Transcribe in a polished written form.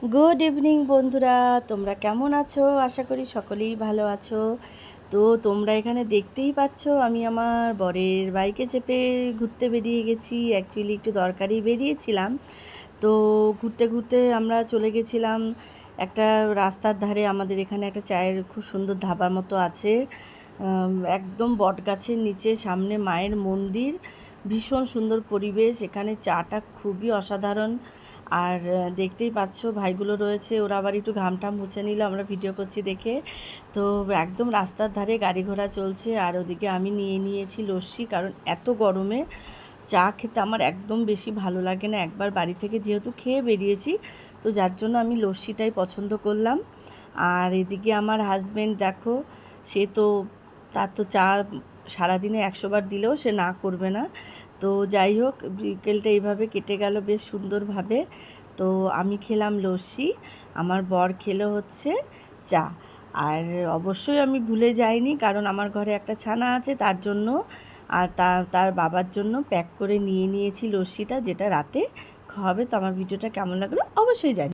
Good evening বন্ধুরা, তোমরা কেমন আছো? আশা করি সকলেই ভালো আছো। তো তোমরা এখানে দেখতেই পাচ্ছ আমি আমার বরের বাইকে চেপে ঘুরতে বেরিয়ে গেছি। অ্যাকচুয়ালি একটু দরকারি বেরিয়েছিলাম। তো ঘুরতে ঘুরতে আমরা চলে গেছিলাম একটা রাস্তার ধারে। আমাদের এখানে একটা চায়ের খুব সুন্দর ধাবার মতো আছে, একদম বটগাছের নিচে, সামনে মায়ের মন্দির, ভীষণ সুন্দর পরিবেশ। এখানে চাটা খুবই অসাধারণ। আর দেখতেই পাচ্ছ ভাইগুলো রয়েছে, ওরা আবার একটু ঘামটাম মুছে নিল আমরা ভিডিও করছি দেখে। তো একদম রাস্তার ধারে গাড়ি ঘোড়া চলছে, আর ওদিকে আমি নিয়ে নিয়েছি লস্যি, কারণ এত গরমে চা খেতে আমার একদম বেশি ভালো লাগে না। একবার বাড়ি থেকে যেহেতু খেয়ে বেরিয়েছি, তো যার জন্য আমি লস্যিটাই পছন্দ করলাম। আর এদিকে আমার হাজব্যান্ড দেখো, সে তো তার তো চা সারাদিনে 100 বার দিলেও সে না করবে না। তো যাই হোক, বিকেলটা এইভাবে কেটে গেল বেশ সুন্দরভাবে। তো আমি খেলাম লস্যি, আমার বর খেলো হচ্ছে চা। আর অবশ্যই আমি ভুলে যাইনি, কারণ আমার ঘরে একটা ছানা আছে তার জন্য, আর তার বাবার জন্য প্যাক করে নিয়ে নিয়েছি লস্যিটা, যেটা রাতে খাওয়াবে। তো আমার ভিডিওটা কেমন লাগলো অবশ্যই জানি।